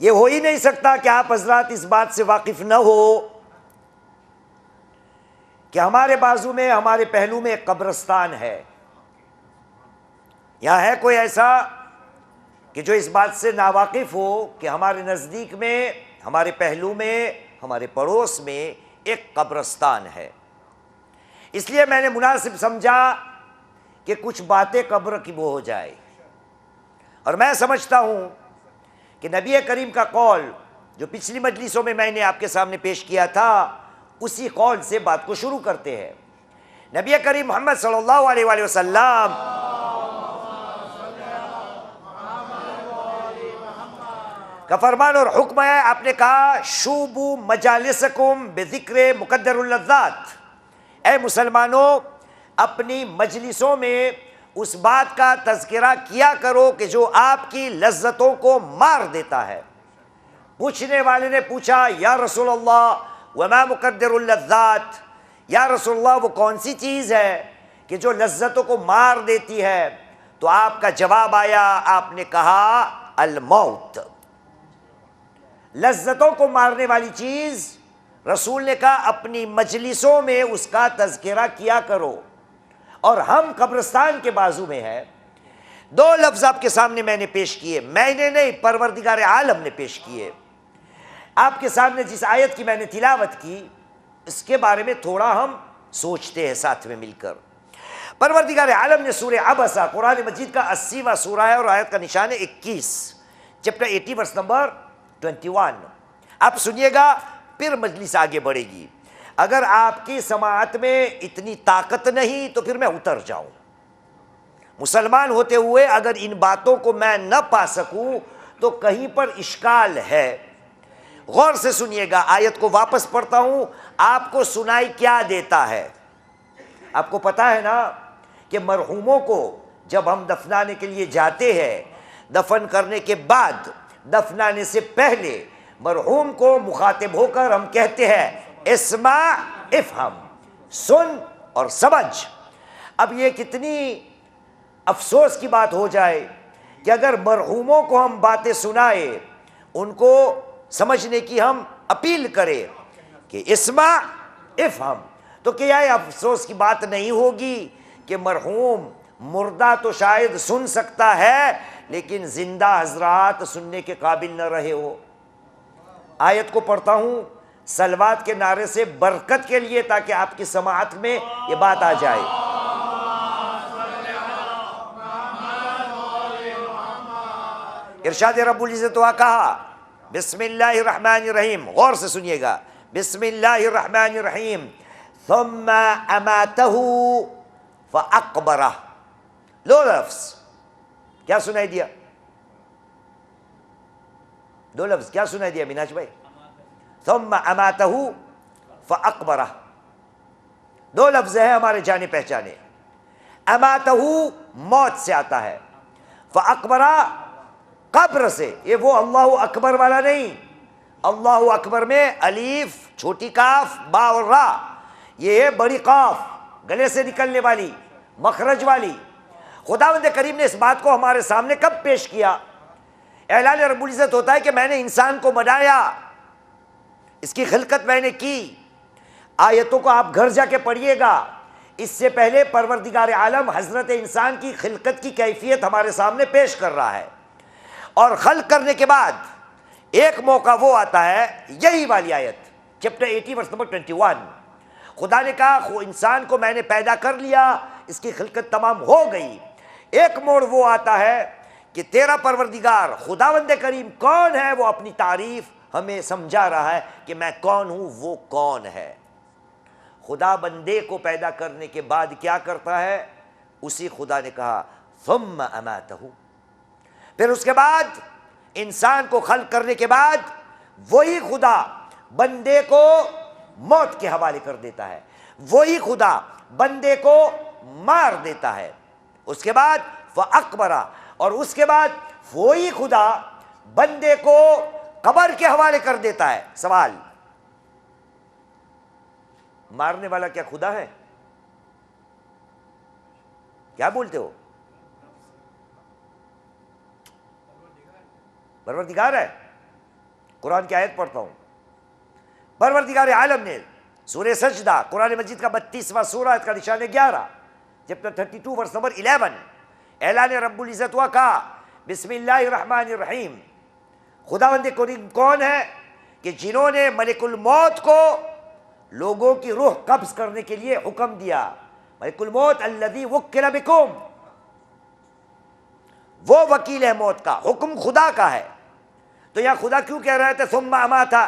ये हो ही नहीं सकता कि आप हजरात इस बात से वाकिफ न हो कि हमारे बाजू में हमारे पहलू में एक कब्रिस्तान है। यहां है कोई ऐसा कि जो इस बात से नावाकिफ हो कि हमारे नजदीक में, हमारे पहलू में, हमारे पड़ोस में एक कब्रिस्तान है। इसलिए मैंने मुनासिब समझा कि कुछ बातें कब्र की वो हो जाए। और मैं समझता हूं कि नबी करीम का कौल जो पिछली मजलिसों में मैंने आपके सामने पेश किया था, उसी कौल से बात को शुरू करते हैं। नबी करीम मोहम्मद सल्लल्लाहु अलैहि वसल्लम का फरमान और हुक्म है, आपने कहा शुबू मजालिसकुम बिज़िक्र मुक़द्दरुल लज़्ज़ात, ऐ मुसलमानों अपनी मजलिसों में उस बात का तज़किरा किया करो कि जो आपकी लज्जतों को मार देता है। पूछने वाले ने पूछा या रसूल अल्लाह वमा मुक़द्दरुल लज़्ज़ात, या रसूल अल्लाह वो कौन सी चीज़ है कि जो लज्जतों को मार देती है? तो आपका जवाब आया, आपने कहा अल मौत, लज्जतों को मारने वाली चीज़। रसूल ने कहा अपनी मजलिसों में उसका तज़किरा किया करो। और हम कब्रिस्तान के बाजू में है। दो लफ्ज़ आपके सामने मैंने पेश किए, मैंने नहीं परवरदिगार आलम ने पेश किए। आपके सामने जिस आयत की मैंने तिलावत की इसके बारे में थोड़ा हम सोचते हैं साथ में मिलकर। परवरदिगार आलम ने सूरह अबसा, कुरान मजीद का 80वां सूरा है और आयत का निशान है 21, चैप्टर 80 वर्स नंबर 21। आप सुनिएगा, फिर मजलिस आगे बढ़ेगी। अगर आपकी समाअत में इतनी ताकत नहीं तो फिर मैं उतर जाऊं। मुसलमान होते हुए अगर इन बातों को मैं न पा सकूं तो कहीं पर इश्काल है। गौर से सुनिएगा, आयत को वापस पढ़ता हूं, आपको सुनाई क्या देता है। आपको पता है ना कि मरहूमों को जब हम दफनाने के लिए जाते हैं, दफन करने के बाद, दफनाने से पहले मरहूम को मुखातिब होकर हम कहते हैं इस्मा इफ़हम, सुन और समझ। अब ये कितनी अफसोस की बात हो जाए कि अगर मरहूमों को हम बातें सुनाए, उनको समझने की हम अपील करें कि इस्मा इफ़हम, तो क्या ये अफसोस की बात नहीं होगी कि मरहूम मुर्दा तो शायद सुन सकता है, लेकिन जिंदा हजरात सुनने के काबिल न रहे हो। आयत को पढ़ता हूं सलवात के नारे से बरकत के लिए, ताकि आपकी समाअत में ये बात आ जाए। इरशाद रब्बुल इज़्ज़त व कहा, बिस्मिल्लाहिर्रहमानिर्रहीम, गौर से सुनिएगा, बिस्मिल्लाहिर्रहमानिर्रहीम, थुम्मा अमातहु फअक़बरह। लो लफ्ज़ क्या सुनाई दिया? दो लफ्ज़ क्या सुनाई दिया मिनाज भाई? थुम्मा अमातहु फअक़बरह। दो लफ्ज़ है हमारे जाने पहचाने। अमातहु मौत से आता है, फअक़बरह कब्र से। ये वो अल्लाहु अकबर वाला नहीं। अल्लाहु अकबर में अलीफ, छोटी काफ, बा और रा, ये है बड़ी काफ, गले से निकलने वाली, मखरज वाली। खुदावंद करीम ने इस बात को हमारे सामने कब पेश किया? ऐलान रब्बुल इज़्ज़त होता है कि मैंने इंसान को बनाया, इसकी खिलकत मैंने की। आयतों को आप घर जाके पढ़िएगा। इससे पहले परवरदिगार आलम हजरत इंसान की खिलकत की कैफियत हमारे सामने पेश कर रहा है, और खल्क करने के बाद एक मौका वो आता है, यही वाली आयत, चैप्टर 80 वर्स नंबर 21। खुदा ने कहा इंसान को मैंने पैदा कर लिया, इसकी खिलकत तमाम हो गई। एक मोड़ वो आता है कि तेरा परवरदिगार खुदावंद करीम कौन है, वो अपनी तारीफ हमें समझा रहा है कि मैं कौन हूं, वो कौन है। खुदा बंदे को पैदा करने के बाद क्या करता है? उसी खुदा ने कहा सुम्मा अमातहु, फिर उसके बाद इंसान को खल्क करने के बाद वही खुदा बंदे को मौत के हवाले कर देता है, वही खुदा बंदे को मार देता है। उसके बाद फअक़बरा, और उसके बाद वही खुदा बंदे को कब्र के हवाले कर देता है। सवाल, मारने वाला क्या खुदा है? क्या बोलते हो? परवरदिगार है। कुरान की आयत पढ़ता हूं, परवरदिगार आलम ने सूरह सजदा, कुरान मजीद का 32वां सूरा, का निशान 11, चैप्टर 32 वर्स नंबर 11, ऐलान रब्बुल इज़्ज़त व कहा, बिस्मिल्लाहिर्रहमानिर्रहीम। खुदावंद करीम कौन है कि जिन्होंने मलिकुल मौत को लोगों की रूह कब्ज करने के लिए हुक्म दिया। मलिकुल मौत अल्लज़ी वुक्किला बिकुम, वो वकील है मौत का, हुक्म खुदा का है। तो यहां खुदा क्यों कह रहे थे सुम्मा अमाता,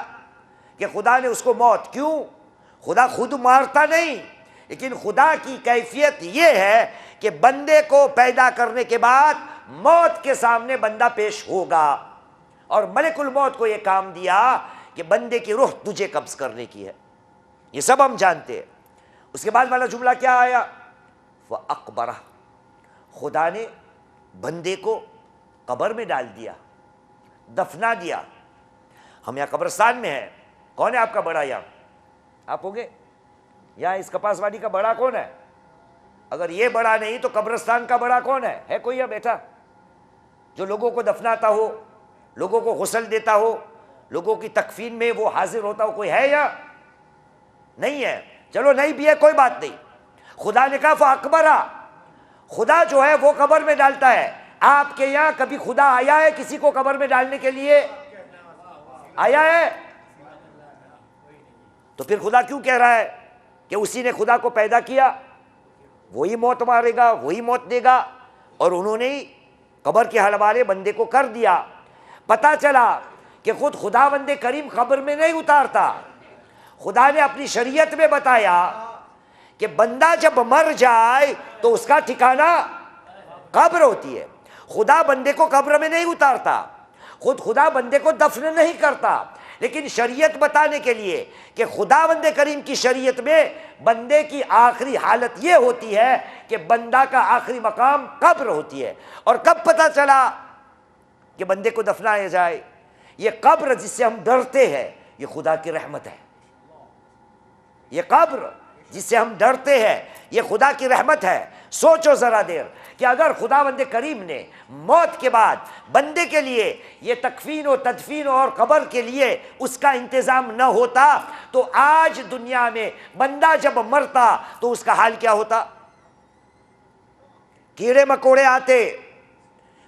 कि खुदा ने उसको मौत क्यों? खुदा खुद मारता नहीं, लेकिन खुदा की कैफियत यह है कि बंदे को पैदा करने के बाद मौत के सामने बंदा पेश होगा, और मलिकुल मौत को यह काम दिया कि बंदे की रूह तुझे कब्ज करने की है। ये सब हम जानते हैं। उसके बाद वाला जुमला क्या आया? फअक़बरह, खुदा ने बंदे को कब्र में डाल दिया, दफना दिया। हम यहाँ कब्रिस्तान में हैं। कौन है आपका बड़ा? यहाँ आप होंगे? यहाँ इस कपासवाड़ी का बड़ा कौन है? अगर ये बड़ा नहीं तो कब्रिस्तान का बड़ा कौन है? है कोई यहाँ बैठा जो लोगों को दफनाता हो, लोगों को गुस्ल देता हो, लोगों की तकफीन में वो हाजिर होता हो? कोई है या नहीं है? चलो नहीं भी है, कोई बात नहीं। खुदा ने कहा फअक़बरा, खुदा जो है वो कब्र में डालता है। आपके यहाँ कभी खुदा आया है किसी को कब्र में डालने के लिए? आया है? तो फिर खुदा क्यों कह रहा है कि उसी ने खुदा को पैदा किया, वही मौत मारेगा, वही मौत देगा, और उन्होंने ही कब्र के हवाले बंदे को कर दिया। पता चला कि खुद खुदावंद करीम कब्र में नहीं उतारता। खुदा ने अपनी शरीयत में बताया कि बंदा जब मर जाए तो उसका ठिकाना कब्र होती है। खुदा बंदे को कब्र में नहीं उतारता, खुद खुदा बंदे को दफन नहीं करता, लेकिन शरीयत बताने के लिए कि खुदावंद करीम की शरीयत में बंदे की आखिरी हालत यह होती है कि बंदा का आखिरी मकाम कब्र होती है। और कब पता चला कि बंदे को दफनाया जाए? ये कब्र जिससे हम डरते हैं, ये खुदा की रहमत है। ये कब्र जिससे हम डरते हैं, ये खुदा की रहमत है। सोचो जरा देर कि अगर खुदावंद करीम ने मौत के बाद बंदे के लिए ये तकफीन और तदफीन और कब्र के लिए उसका इंतज़ाम न होता, तो आज दुनिया में बंदा जब मरता तो उसका हाल क्या होता? कीड़े मकोड़े आते,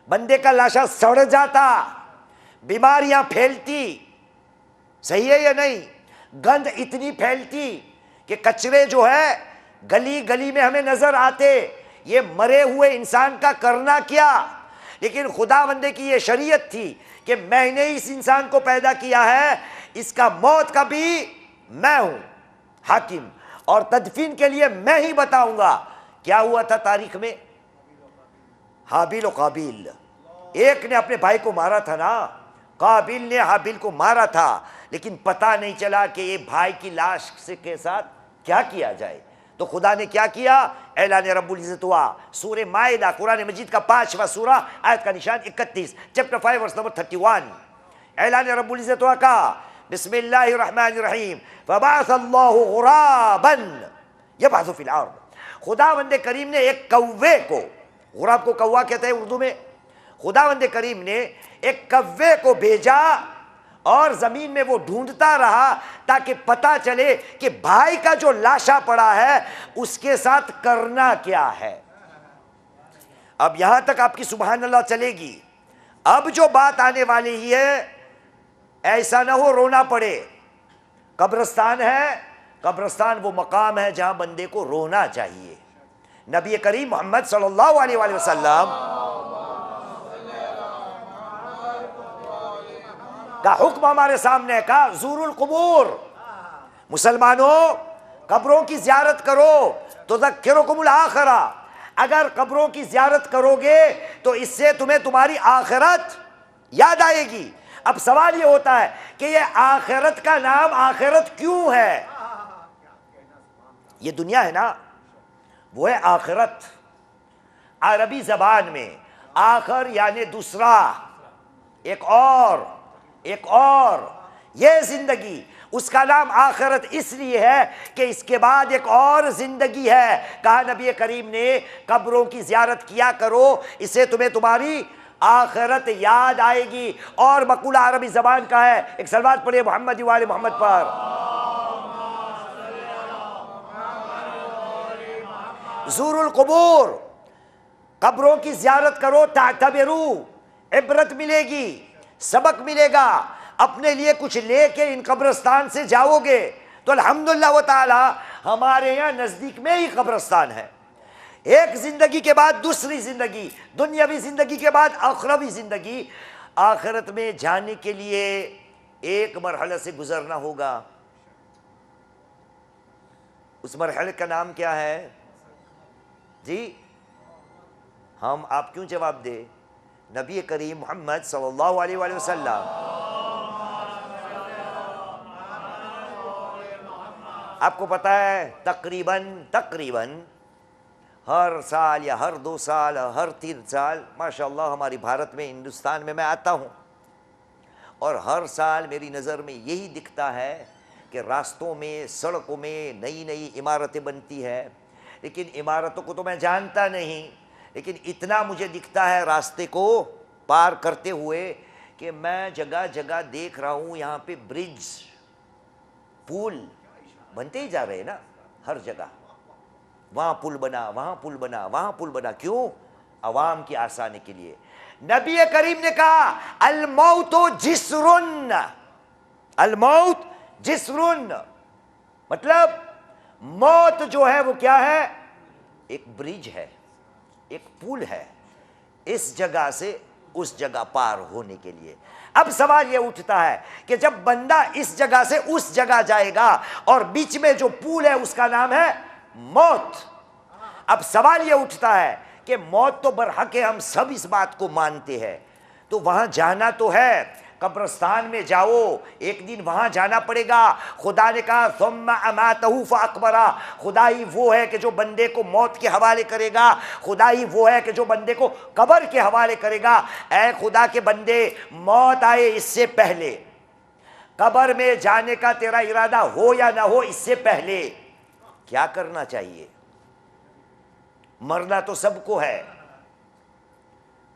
बंदे का लाशा सड़ जाता, बीमारियां फैलती। सही है या नहीं? गंध इतनी फैलती कि कचरे जो है गली गली में हमें नजर आते। ये मरे हुए इंसान का करना क्या? लेकिन खुदा बंदे की ये शरीयत थी कि मैंने इस इंसान को पैदा किया है, इसका मौत का भी मैं हूं हाकिम, और तदफीन के लिए मैं ही बताऊंगा। क्या हुआ था तारीख में? हाबिल और काबिल, एक ने अपने भाई को मारा था ना, काबिल ने हाबिल को मारा था, लेकिन पता नहीं चला कि ये भाई की लाश से के साथ क्या किया जाए। तो खुदा ने क्या किया? ऐलान रब्बुल इज़्ज़त हुआ। सूरह माइदा कुरान मजीद का 5वां सूरा, आयत का निशान 31, चैप्टर 5 वर्स नंबर 31। ऐलान रब्बुल इज़्ज़त हुआ का बिस्मिल्लाहिर्रहमानिर्रहीम फबअसल्लाहु गुराबन यबअसु फिल अर्द। खुदावंद करीम ने एक कौवे को, गुराब को कौवा कहते हैं उर्दू में, खुदावंद करीम ने एक कौवे को भेजा और जमीन में वो ढूंढता रहा ताकि पता चले कि भाई का जो लाशा पड़ा है उसके साथ करना क्या है। अब यहां तक आपकी सुभान अल्लाह चलेगी। अब जो बात आने वाली ही है, ऐसा ना हो रोना पड़े। कब्रिस्तान है, कब्रिस्तान वो मकाम है जहां बंदे को रोना चाहिए। नबी करीम मोहम्मद सल्लल्लाहु अलैहि वसल्लम का हुक्म हमारे सामने का ज़ूरुल कुबूर, मुसलमानों कब्रों की ज़ियारत करो तो ज़क्किरुकुमुल आखिरा। अगर कब्रों की ज़ियारत करोगे तो इससे तुम्हें तुम्हारी आखिरत याद आएगी। अब सवाल ये होता है कि ये आखिरत का नाम आखिरत क्यों है? ये दुनिया है ना, वो है आखिरत। अरबी जबान में आखिर यानी दूसरा, एक और, एक और, ये जिंदगी, उसका नाम आखिरत इसलिए है कि इसके बाद एक और जिंदगी है। कहा नबी करीम ने कब्रों की जियारत किया करो, इससे तुम्हें तुम्हारी आखिरत याद आएगी। और मकूला अरबी जबान का है, एक सलवात पढ़िए मोहम्मद वाले मोहम्मद पर। ज़ूरुल कुबूर, कब्रों की जियारत करो, तातबिरू, इबरत मिलेगी, सबक मिलेगा। अपने लिए कुछ लेके इन कब्रिस्तान से जाओगे तो अल्हम्दुलिल्लाह व ताला हमारे यहाँ नजदीक में ही कब्रिस्तान है। एक जिंदगी के बाद दूसरी जिंदगी, दुनियावी जिंदगी के बाद आखिरवी जिंदगी। आखिरत में जाने के लिए एक मरहले से गुजरना होगा। उस मरहले का नाम क्या है जी? हम आप क्यों जवाब दे? नबी करीम मोहम्मद सल्लल्लाहु अलैहि वसल्लम, आपको पता है तकरीबन हर साल या हर 2 साल, हर 3 साल माशाअल्लाह हमारी भारत में, हिंदुस्तान में मैं आता हूँ, और हर साल मेरी नज़र में यही दिखता है कि रास्तों में, सड़कों में नई नई इमारतें बनती है। लेकिन इमारतों को तो मैं जानता नहीं, लेकिन इतना मुझे दिखता है रास्ते को पार करते हुए कि मैं जगह जगह देख रहा हूँ यहाँ पे ब्रिज, पुल बनते ही जा रहे हैं ना हर जगह। वहाँ पुल बना, वहाँ पुल बना, वहाँ पुल बना। क्यों? अवाम की आसानी के लिए। नबी करीम ने कहा अल मौतो जिस्रुन, अल मौत जिस्रुन, मतलब मौत जो है वो क्या है? एक ब्रिज है, एक पुल है, इस जगह से उस जगह पार होने के लिए। अब सवाल यह उठता है कि जब बंदा इस जगह से उस जगह जाएगा और बीच में जो पुल है उसका नाम है मौत। अब सवाल यह उठता है कि मौत तो बरहक है, हम सब इस बात को मानते हैं, तो वहां जाना तो है, कब्रिस्तान में जाओ, एक दिन वहां जाना पड़ेगा। खुदा ने कहा सुम्मा अमातहु फअकबरा, खुदा ही वो है कि जो बंदे को मौत के हवाले करेगा, खुदा ही वो है कि जो बंदे को कब्र के हवाले करेगा। ऐ खुदा के बंदे, मौत आए इससे पहले, कब्र में जाने का तेरा इरादा हो या ना हो, इससे पहले क्या करना चाहिए? मरना तो सबको है,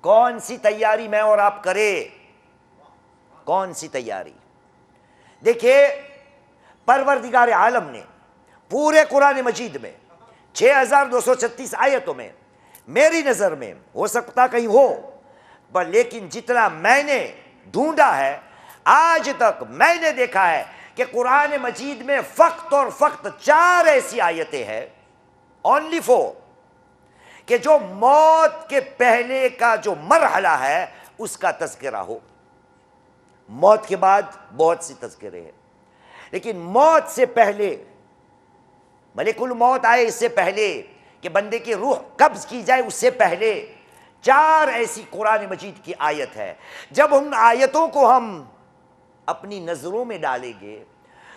कौन सी तैयारी मैं और आप करें? कौन सी तैयारी? देखिए, परवरदिगार आलम ने पूरे कुरान मजीद में 6236 आयतों में मेरी नज़र में हो सकता कहीं हो, पर लेकिन जितना मैंने ढूंढा है आज तक मैंने देखा है कि कुरान मजीद में फ़क्त और फ़क्त 4 ऐसी आयतें हैं, ओनली 4, कि जो मौत के पहले का जो मरहला है उसका तज़किरा हो। मौत के बाद बहुत सी तज़किरे हैं, लेकिन मौत से पहले, मलिकुल मौत आए इससे पहले कि बंदे की रूह कब्ज़ की जाए उससे पहले 4 ऐसी कुरान मजीद की आयत है। जब उन आयतों को हम अपनी नज़रों में डालेंगे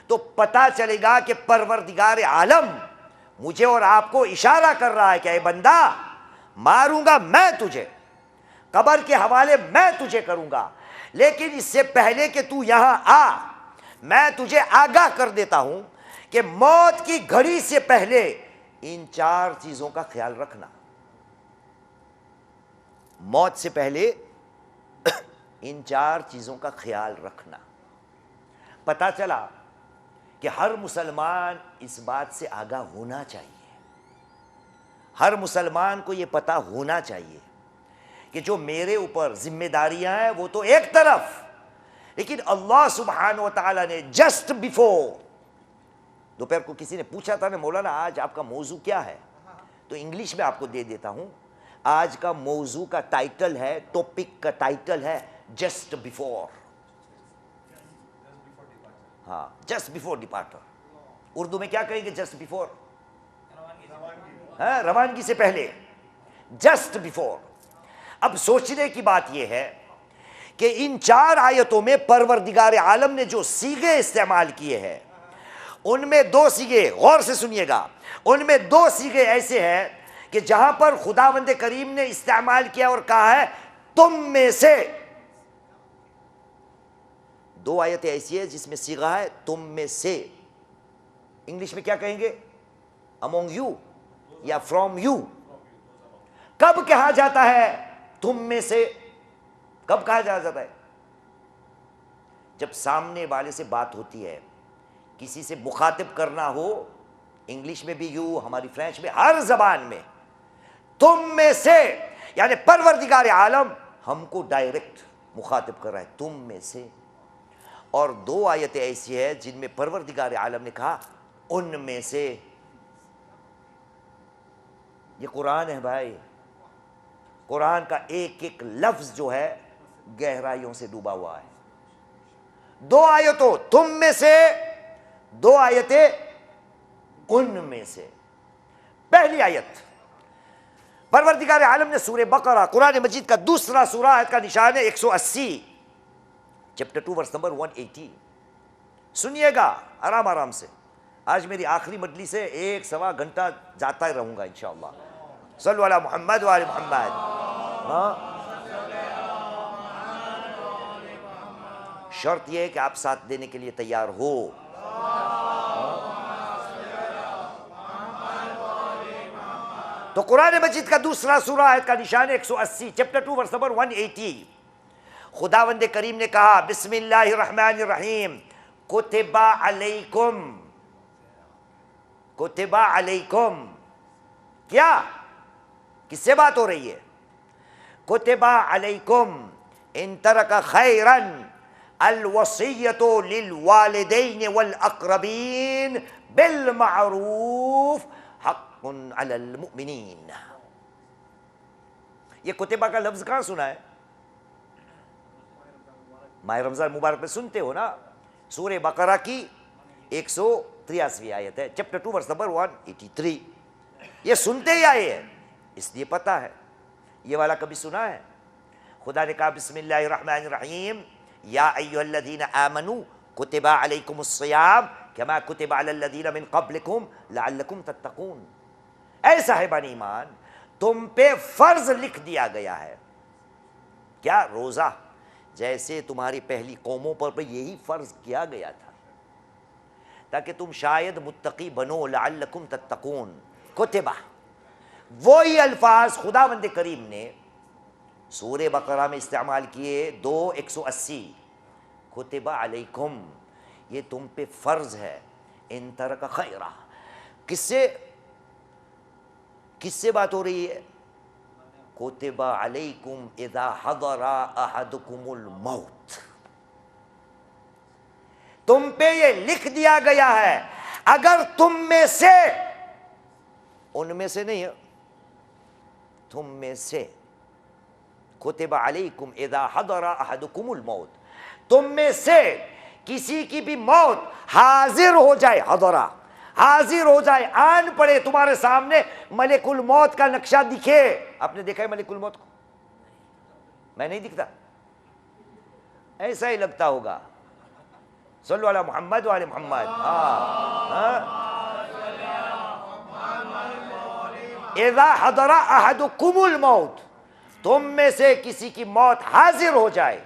तो पता चलेगा कि परवरदिगार आलम मुझे और आपको इशारा कर रहा है कि ऐ बंदा, मारूंगा मैं तुझे, कब्र के हवाले मैं तुझे करूंगा, लेकिन इससे पहले कि तू यहां आ, मैं तुझे आगाह कर देता हूं कि मौत की घड़ी से पहले इन 4 चीजों का ख्याल रखना। मौत से पहले इन 4 चीजों का ख्याल रखना। पता चला कि हर मुसलमान इस बात से आगाह होना चाहिए, हर मुसलमान को यह पता होना चाहिए कि जो मेरे ऊपर जिम्मेदारियां हैं वो तो एक तरफ, लेकिन अल्लाह सुब्हान व तआला ने जस्ट बिफोर, दोपहर को किसी ने पूछा था ना मौलाना आज आपका मौजू क्या है, तो इंग्लिश में आपको दे देता हूं। आज का मौजू का टाइटल है, टॉपिक का टाइटल है जस्ट बिफोर। हाँ, जस्ट बिफोर डिपार्टर। उर्दू में क्या कहेंगे जस्ट बिफोर? रवानगी से पहले, जस्ट बिफोर। अब सोचने की बात यह है कि इन 4 आयतों में परवरदिगार आलम ने जो सीगे इस्तेमाल किए हैं उनमें 2 सीगे, गौर से सुनिएगा, उनमें 2 सीगे ऐसे हैं कि जहां पर खुदावंद करीम ने इस्तेमाल किया और कहा है तुम में से। 2 आयतें ऐसी है जिसमें सीगा है तुम में से। इंग्लिश में क्या कहेंगे? अमोंग यू या फ्रॉम यू। कब कहा जाता है तुम में से? कब कहा जाता है? जब सामने वाले से बात होती है, किसी से मुखातिब करना हो, इंग्लिश में भी यू, हमारी फ्रेंच में, हर जबान में तुम में से, यानी परवरदिगार आलम हमको डायरेक्ट मुखातिब कर रहा है तुम में से। और 2 आयतें ऐसी है जिनमें परवरदिगार आलम ने कहा उनमें से। ये कुरान है भाई, कुरान का एक एक लफ्ज जो है गहराइयों से डूबा हुआ है। 2 आयतों तुम में से, 2 आयतें उनमें से। पहली आयत परवरदिगार आलम ने सूरह बकरा, कुरान मजीद का दूसरा सूरा, आयत का निशान है 180, चैप्टर 2 वर्स नंबर 180। सुनिएगा आराम आराम से। आज मेरी आखिरी मजलिस से 1-1.25 घंटा जाता ही रहूंगा इंशाअल्लाह। सल्लु अला मुहम्मद व आले मुहम्मद। शर्त यह है कि आप साथ देने के लिए तैयार हो। तो कुरान मजीद का दूसरा सूरा, आयत का निशान 180, चैप्टर 2 वर्स नंबर 180। खुदावंद करीम ने कहा बिस्मिल्लाहिर्रहमानिर्रहीम, कुतिबा अलैकुम। कुतिबा अलैकुम, क्या, किससे बात हो रही है? कुतिबा अलैकुम इन तरका खैरन अल वसीयतु लिल वालिदैन वल अक़रबीन बिल मारूफ हक़्क़ुन अलल मुमिनीन। ये कुतिबा का लफ्ज कहां सुना है? माह रमजान मुबारक में सुनते हो ना। सूरह बकरा की 183वीं आयत है, चैप्टर 2 वर्स नंबर 183। ये सुनते ही आए हैं, इसलिए पता है। ये वाला कभी सुना है? खुदा ने कहा बिस्मिल्लाहिर्रहमानिर्रहीम, या अय्युहल्लज़ीना आमनू कुतिबा अलैकुमुस्सियाम कमा कुतिबा अलल्लज़ीना मिन क़ब्लिकुम लअल्लकुम तत्तक़ून। ऐ साहिबान ईमान, तुम पे फर्ज लिख दिया गया है। क्या? रोजा, जैसे तुम्हारी पहली कौमों पर भी यही फर्ज किया गया था ताकि तुम शायद मुत्तकी बनो, लअल्लकुम तत्तक़ून। कुतिबा, वही अल्फाज खुदावंद करीम ने सूरह बकरा में इस्तेमाल किए 2:180। कुतिबा अलैकुम, ये तुम पे फर्ज है। इन तरका खैरा, किससे बात हो रही है? कुतिबा अलैकुम इज़ा हदरा अहदकुमुल मौत, तुम पे ये लिख दिया गया है अगर तुम में से, उनमें से नहीं है, तुम में से, कुतिबा अलैकुम इज़ा हदरा अहदकुमुल मौत, तुम में से किसी की भी मौत हाजिर हो जाए, हदरा हाजिर हो जाए, आन पड़े तुम्हारे सामने, मलिकुल मौत का नक्शा दिखे। आपने देखा है मलिकुल मौत को? मैं नहीं दिखता, ऐसा ही लगता होगा। सल्लल्लाहु अलैहि मोहम्मद वाले मोहम्मद। इज़ा हदरा अहदकुमुल मौत, तुम में से किसी की मौत हाजिर हो जाए,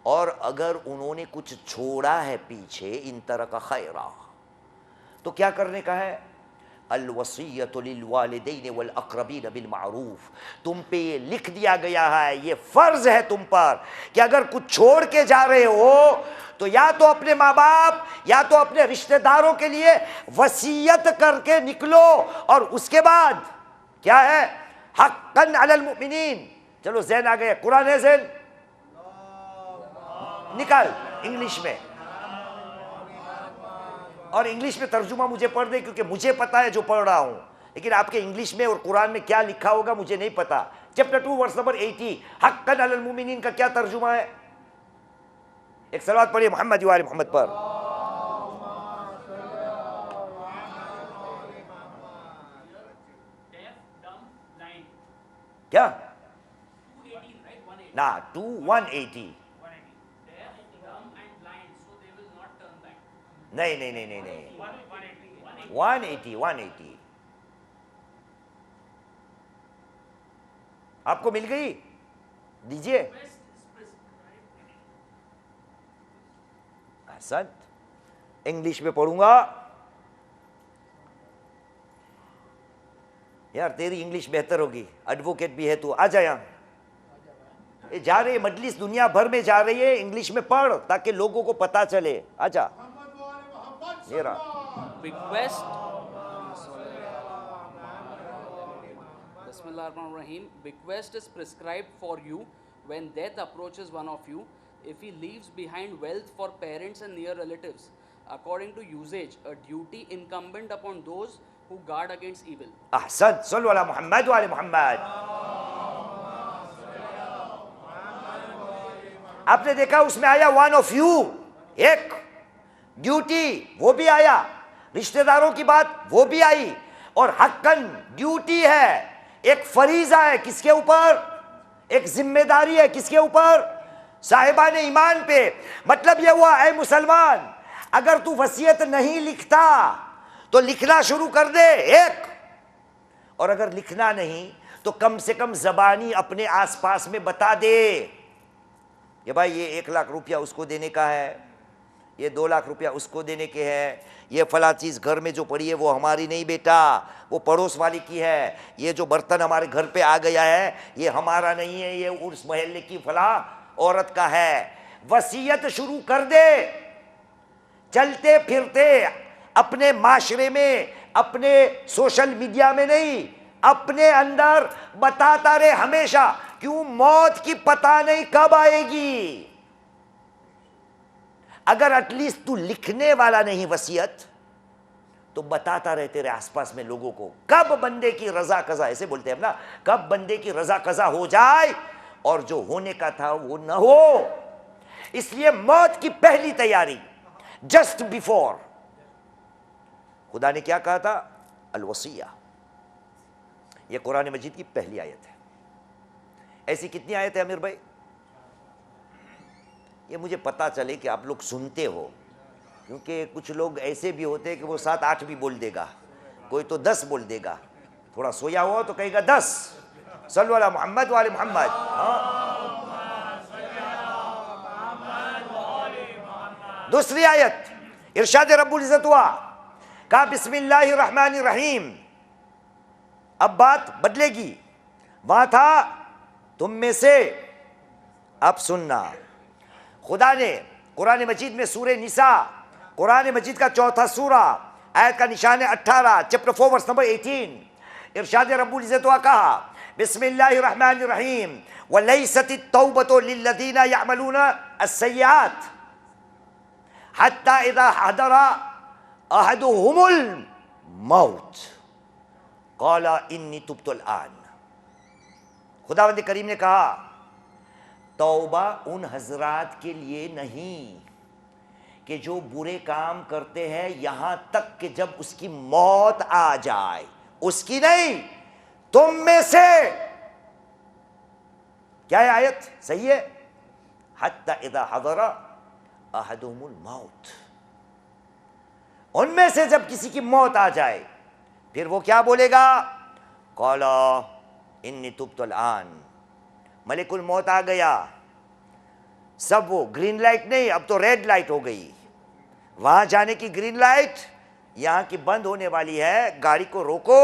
और अगर उन्होंने कुछ छोड़ा है पीछे, इन तरह का खैरा, तो क्या करने का है? अल वसीयतु लिल वालिदैन वल अक़रबीन बिल मारूफ, तुम पे ये लिख दिया गया है, ये फर्ज है तुम पर कि अगर कुछ छोड़ के जा रहे हो तो या तो अपने माँ बाप या तो अपने रिश्तेदारों के लिए वसीयत करके निकलो, और उसके बाद क्या है? हक़्क़न अलल मुमिनीन। चलो ज़हन आ गया, कुरान है ज़हन, निकाल इंग्लिश में, और इंग्लिश में तर्जुमा मुझे पढ़ दे, क्योंकि मुझे पता है जो पढ़ रहा हूं, लेकिन आपके इंग्लिश में और कुरान में क्या लिखा होगा मुझे नहीं पता। चैप्टर 2 वर्स नंबर 80, हक़्क़न अलल मुमिनीन का क्या तर्जुमा है? एक सलावत पढ़िए मोहम्मद वाले मोहम्मद पर। क्या ना 2 180? नहीं नहीं नहीं नहीं नहीं, 180 आपको मिल गई? दीजिए। हसन, इंग्लिश में पढ़ूंगा। यार तेरी इंग्लिश बेहतर होगी, एडवोकेट भी है तू, आ जा यहाँ। ये जा रही है मजलिस, दुनिया भर में जा रही है, इंग्लिश में पढ़ ताकि लोगों को पता चले। आजा मेरा request Bismillahirrahmanirrahim. Bequest is prescribed for you when death approaches one of you, if he leaves behind wealth for parents and near relatives, according to usage, a duty incumbent upon those who guard against evil. Ahsan, सल्लु अला मोहम्मद वाले मोहम्मद। आपने देखा उसमें आया one of you, एक duty वो भी आया, रिश्तेदारों की बात वो भी आई, और हक्कन ड्यूटी है, एक फरीजा है किसके ऊपर? एक जिम्मेदारी है किसके ऊपर? साहिबान ईमान पे। मतलब ये हुआ, ऐ मुसलमान, अगर तू वसीयत नहीं लिखता तो लिखना शुरू कर दे, एक, और अगर लिखना नहीं तो कम से कम जबानी अपने आसपास में बता दे कि भाई ये 1 लाख रुपया उसको देने का है, ये 2 लाख रुपया उसको देने के हैं, ये फला चीज़ घर में जो पड़ी है वो हमारी नहीं बेटा, वो पड़ोस वाली की है, ये जो बर्तन हमारे घर पे आ गया है ये हमारा नहीं है, ये उस मोहल्ले की फला औरत का है। वसीयत शुरू कर दे, चलते फिरते अपने माशरे में, अपने सोशल मीडिया में नहीं, अपने अंदर बताता रहे हमेशा। क्यों? मौत की पता नहीं कब आएगी। अगर एटलीस्ट तू लिखने वाला नहीं वसीयत, तो बताता रहे तेरे आसपास में लोगों को, कब बंदे की रजा कजा, ऐसे बोलते हैं ना, कब बंदे की रजा कजा हो जाए और जो होने का था वो न हो। इसलिए मौत की पहली तैयारी, जस्ट बिफोर, खुदा ने क्या कहा था? अल-वसिया। यह कुरान मजीद की पहली आयत है। ऐसी कितनी आयत है अमीर भाई? ये मुझे पता चले कि आप लोग सुनते हो, क्योंकि कुछ लोग ऐसे भी होते हैं कि वो 7-8 भी बोल देगा, कोई तो 10 बोल देगा, थोड़ा सोया हुआ तो कहेगा 10। सल्लल्लाहु अलैहि मोहम्मद वाले मोहम्मद। दूसरी आयत, इरशाद रब्बुल इज्जत हुआ, कहा बिस्मिल्लाहिर्रहमानिर्रहीम। अब बात बदलेगी, वहां था तुम में से, अब सुनना। खुदा ने कुरान मजीद में सूरे निसा, कुरान मजीद का 4था सूरा, आयत का निशान है 18, चैप्टर 4 वर्स नंबर 18, इरशाद रब्बुल इज्जत हुआ कहा, बिस्मिल्लाहिर्रहमानिर्रहीम वलैसति तौबतु लिल्लज़ीना यअमलूना अस्सय्यात हत्ता इज़ा हदरा अहदुहुमुल मौत क़ाला इन्नी तुब्तुल आन। खुदावंद करीम ने कहा तौबा उन हजरात के लिए नहीं कि जो बुरे काम करते हैं यहां तक कि जब उसकी मौत आ जाए, उसकी नहीं, तुम में से। क्या है आयत? सही है, हत्ता इज़ा हदरा अहदुहुमुल मौत, उनमें से जब किसी की मौत आ जाए फिर वो क्या बोलेगा? क़ाला इन्नी तुब्तुल आन, मलिकुल मौत आ गया। सब वो ग्रीन लाइट नहीं, अब तो रेड लाइट हो गई। वहां जाने की ग्रीन लाइट, यहां की बंद होने वाली है, गाड़ी को रोको।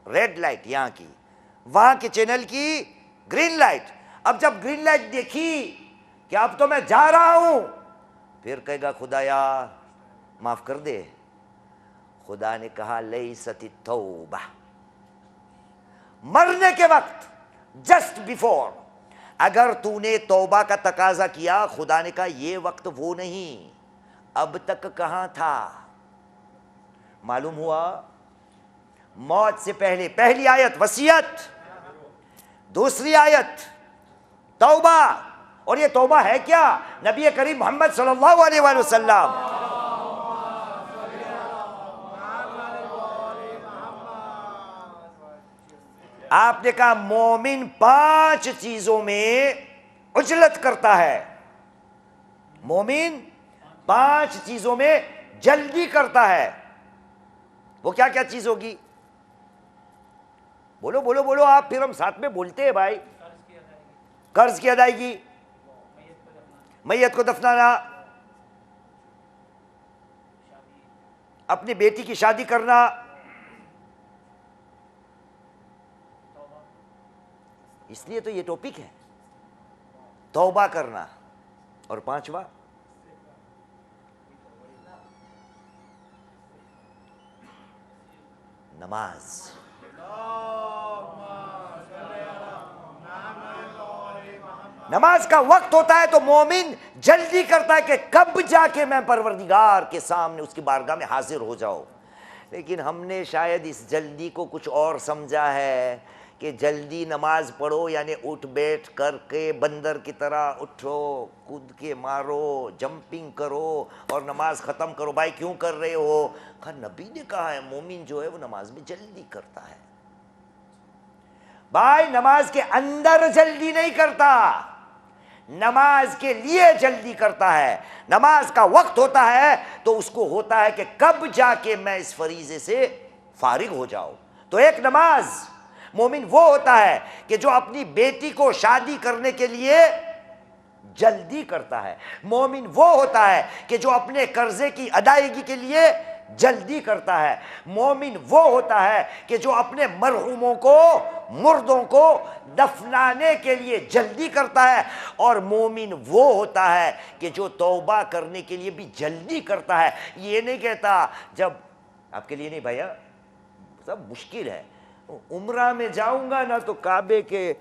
रेड लाइट यहां की, वहां के चैनल की ग्रीन लाइट। अब जब ग्रीन लाइट देखी कि अब तो मैं जा रहा हूं, फिर कहेगा खुदाया माफ कर दे। खुदा ने कहा लैसति तौबा, मरने के वक्त, जस्ट बिफोर, अगर तूने तौबा का तकाजा किया, खुदा ने कहा ये वक्त वो नहीं, अब तक कहां था? मालूम हुआ मौत से पहले पहली आयत वसीयत, दूसरी आयत तौबा। और ये तौबा है क्या? नबी करीम मोहम्मद सल्लल्लाहु अलैहि वसल्लम, आपने कहा मोमिन 5 चीजों में उजलत करता है। मोमिन 5 चीजों में जल्दी करता है। वो क्या क्या चीज होगी? बोलो बोलो बोलो आप, फिर हम साथ में बोलते हैं भाई। कर्ज की अदायगी, मैयत को दफनाना, अपनी बेटी की शादी करना, इसलिए तो ये टॉपिक है, तौबा करना। और 5वां नमाज। नमाज का वक्त होता है तो मोमिन जल्दी करता है कि कब जाके मैं परवरदिगार के सामने उसकी बारगाह में हाजिर हो जाऊं। लेकिन हमने शायद इस जल्दी को कुछ और समझा है कि जल्दी नमाज पढ़ो यानी उठ बैठ करके बंदर की तरह उठो, कूद के मारो, जंपिंग करो और नमाज ख़त्म करो। भाई क्यों कर रहे हो? कहा नबी ने कहा है मोमिन जो है वो नमाज में जल्दी करता है। भाई नमाज के अंदर जल्दी नहीं करता, नमाज के लिए जल्दी करता है। नमाज का वक्त होता है तो उसको होता है कि कब जाके मैं इस फरीजे से फारिग हो जाऊं। तो एक नमाज, मोमिन वो होता है कि जो अपनी बेटी को शादी करने के लिए जल्दी करता है। मोमिन वो होता है कि जो अपने कर्जे की अदायगी के लिए जल्दी करता है। मोमिन वो होता है कि जो अपने मरहूमों को, मुर्दों को दफनाने के लिए जल्दी करता है। और मोमिन वो होता है कि जो तौबा करने के लिए भी जल्दी करता है। ये नहीं कहता जब आपके लिए नहीं भैया, सब मुश्किल है, उम्रा में जाऊंगा ना तो काबे के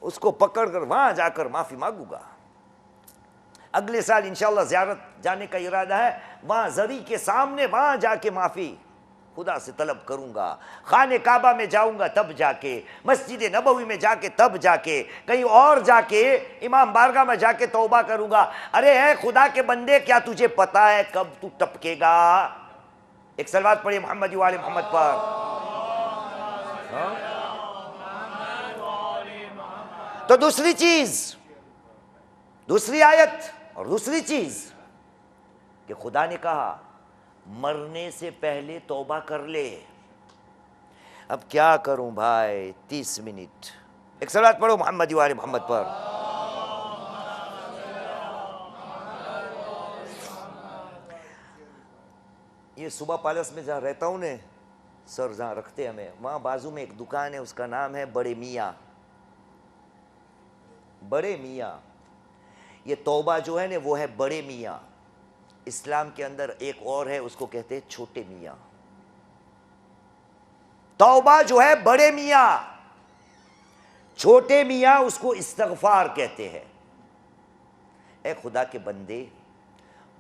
उसको पकड़कर वहां जाकर माफी मांगूंगा। अगले साल इंशाल्लाह ज़ियारत जाने का इरादा है, वहां जरी के सामने वहां जाके माफी खुदा से तलब करूंगा। खाने काबा में जाऊंगा तब जाके, मस्जिद नबवी में जाके तब जाके, कहीं और जाके इमाम बारगाह में जाके तौबा करूंगा। अरे है खुदा के बंदे, क्या तुझे पता है कब तू टपकेगा? एक सलवात पढ़िए मोहम्मद वाले मोहम्मद पर। तो दूसरी चीज, दूसरी आयत और दूसरी चीज कि खुदा ने कहा मरने से पहले तौबा कर ले। अब क्या करूं भाई, 30 मिनट। एक सलात पढ़ो मोहम्मद वाले मोहम्मद पर। ये सुबह पैलेस में जहाँ रहता हूँ ने, सर जहाँ रखते हमें, वहाँ बाजू में एक दुकान है, उसका नाम है बड़े मियाँ। बड़े मियाँ, ये तौबा जो है ना वो है बड़े मियाँ। इस्लाम के अंदर एक और है, उसको कहते हैं छोटे मियाँ। तौबा जो है बड़े मियाँ, छोटे मियाँ उसको इस्तगफार कहते हैं। ए खुदा के बंदे,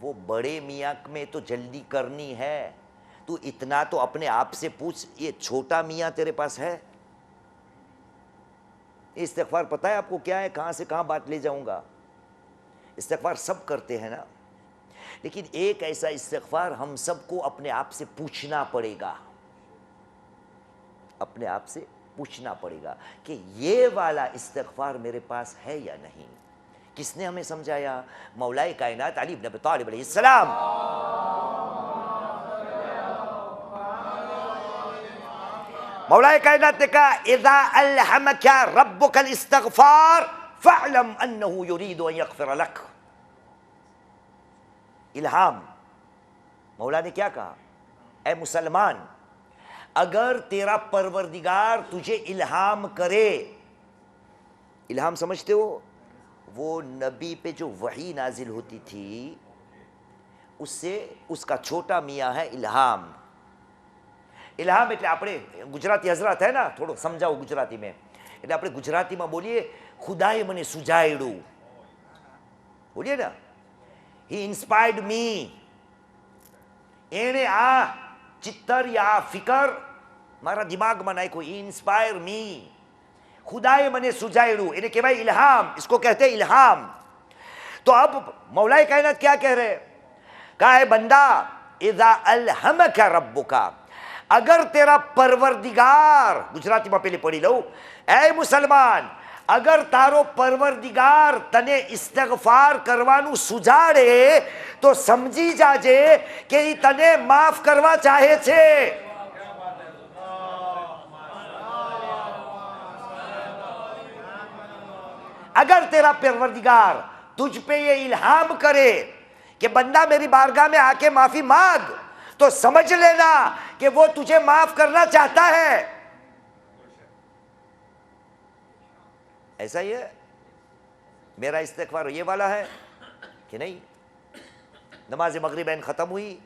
वो बड़े मियाँ में तो जल्दी करनी है, तू इतना तो अपने आप से पूछ, ये छोटा मियाँ तेरे पास है? इस्तगफार पता है आपको क्या है? कहाँ से कहाँ बात ले जाऊँगा। इस्तगफार सब करते हैं ना, लेकिन एक ऐसा इस्तगफार हम सबको अपने आप से पूछना पड़ेगा, अपने आप से पूछना पड़ेगा कि ये वाला इस्तगफार मेरे पास है या नहीं। किसने हमें समझाया? मौलाए कायनात अली इब्न अबी तालिब अलैहिस्सलाम। मौलाए कायनात ने कहा, इज़ा अल्हमका रब्बुकल इस्तगफार फ़अलम अन्नहु युरीदु अन यग़फ़िर लक। इल्हाम, मौला ने क्या कहा? ए मुसलमान, अगर तेरा परवरदिगार तुझे इल्हाम करे, इल्हाम समझते हो? वो नबी पे जो वही नाजिल होती थी, उससे उसका छोटा मियाँ है इल्हाम। इल्हाम એટલે આપણે ગુજરાતી હઝરત હે ના, થોડો સમજાવો ગુજરાતી में, એટલે આપણે ગુજરાતીમાં બોલીએ ખુદાએ મને સુજાયડું, બોલીએ ના, he inspired me, એણે આ ચિત્તર या ફિકર મારા દિમાગમાં નાખ્યો, he inspired me, खुदाए मने सुजायड़ू, इन्हें के भाई इल्हाम, इसको कहते हैं इल्हाम। तो अब मौलाए कायनात क्या कह रहे? कहा है बंदा, इज़ा अल्हमका रब्बुका, अगर तेरा परवरदिगार, गुजराती में पहले पढ़ी लो, ए मुसलमान, अगर तारो परवरदिगार तने इस्तगफार करवानु सुजाड़े तो समझी जाजे कि तने माफ करवा चाहे छे। अगर तेरा परवरदिगार तुझ पे ये इल्हाम करे कि बंदा मेरी बारगाह में आके माफी मांग, तो समझ लेना कि वो तुझे माफ करना चाहता है। ऐसा ही है। मेरा इस्तिग़फ़ार ये वाला है कि नहीं? नमाज मगरिबैन ख़त्म हुई,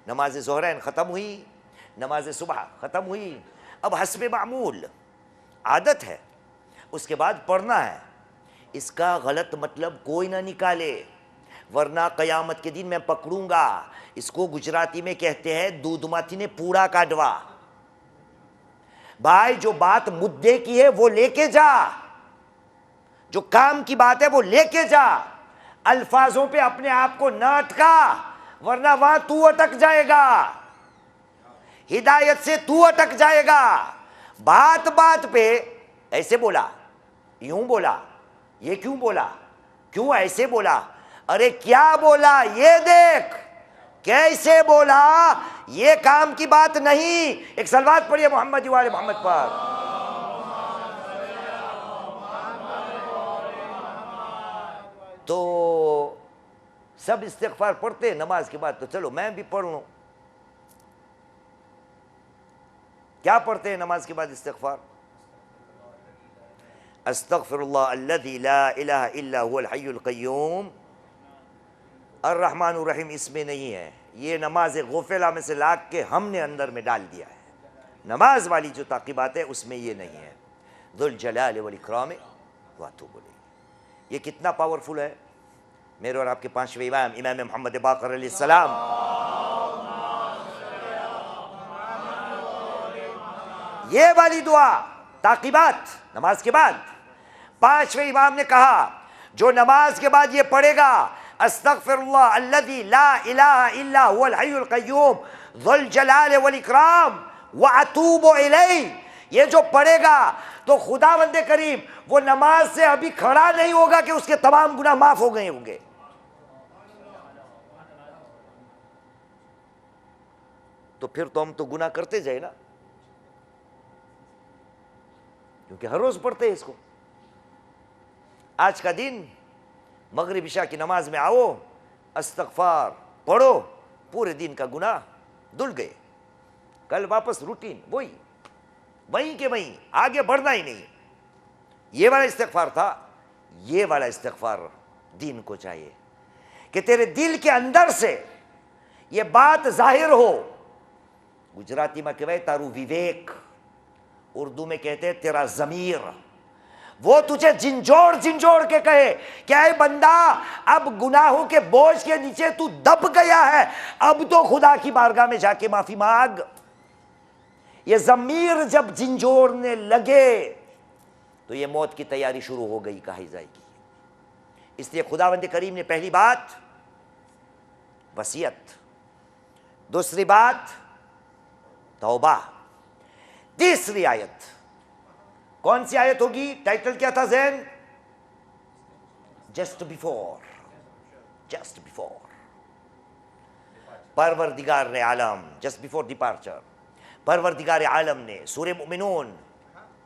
नमाज ज़ोहरैन ख़त्म हुई, नमाज सुबह ख़त्म हुई, अब हस्बे मामूल आदत है, उसके बाद पढ़ना है। इसका गलत मतलब कोई ना निकाले, वरना क़यामत के दिन मैं पकड़ूंगा। इसको गुजराती में कहते हैं दूधमाथी ने पूरा काटवा। भाई जो बात मुद्दे की है वो लेके जा, जो काम की बात है वो लेके जा, अल्फाजों पे अपने आप को न अटका, वरना वहां तू अटक जाएगा, हिदायत से तू अटक जाएगा। बात बात पे ऐसे बोला, यूं बोला, ये क्यों बोला, क्यों ऐसे बोला, अरे क्या बोला ये देख, कैसे बोला, ये काम की बात नहीं। एक सलवात पढ़िए मोहम्मद वाले मोहम्मद पर। तो सब इस्तिग़फ़ार पढ़ते नमाज के बाद, तो चलो मैं भी पढ़ लूं। क्या पढ़ते हैं नमाज के बाद इस्तिग़फ़ार? अस्तग़फ़िरुल्लाह अल्लज़ी ला इलाहा इल्ला हुवल हय्युल क़य्यूम। अर्रहमानुर रहीम इसमें नहीं है, ये नमाज गुफ़ला में से लाग के हमने अंदर में डाल दिया है। नमाज वाली जो ताक़ीबात है उसमें ये नहीं है। ज़ुल जलाल वल इकराम व अतूबु इलैह। ये कितना पावरफुल है। मेरे और आपके पांचवें इमाम, इमाम मोहम्मद बाक़र अलैहिस्सलाम, ये वाली दुआ ताक़ीबात नमाज के बाद, पांचवें इमाम ने कहा जो नमाज के बाद ये पढ़ेगा, अस्तग़फ़िरुल्लाह अल्लज़ी ला इलाहा इल्ला हुवल हय्युल क़य्यूम ज़ुल जलाल वल इकराम व अतूबु इलैह, ये जो पढ़ेगा तो खुदावंद करीम वो नमाज से अभी खड़ा नहीं होगा कि उसके तमाम गुनाह माफ हो गए होंगे। तो फिर तो हम तो गुनाह करते जाए ना, क्योंकि हर रोज पढ़ते हैं इसको। आज का दिन मगरिब इशा की नमाज में आओ, इस्तग़फ़ार पढ़ो, पूरे दिन का गुनाह धुल गए। कल वापस रूटीन वही, वहीं के वहीं, आगे बढ़ना ही नहीं। ये वाला इस्तग़फ़ार था, ये वाला इस्तग़फ़ार दीन को चाहिए कि तेरे दिल के अंदर से ये बात जाहिर हो। गुजराती में कहवाय तारू विवेक, उर्दू में कहते हैं तेरा ज़मीर, वो तुझे झिंझोड़ झिंझोड़ के कहे क्या है बंदा, अब गुनाहों के बोझ के नीचे तू दब गया है, अब तो खुदा की बारगाह में जाके माफी मांग। ये जमीर जब झिंझोड़ने लगे तो ये मौत की तैयारी शुरू हो गई कही जाएगी। इसलिए खुदावंद करीम ने पहली बात वसीयत, दूसरी बात तौबा, तीसरी आयत कौन सी आयत होगी? टाइटल क्या था ज़ैन? जस्ट बिफोर परवरदिगार ने आलम, जस्ट बिफोर डिपार्चर परवरदिगार आलम ने सूरह मुमिनून,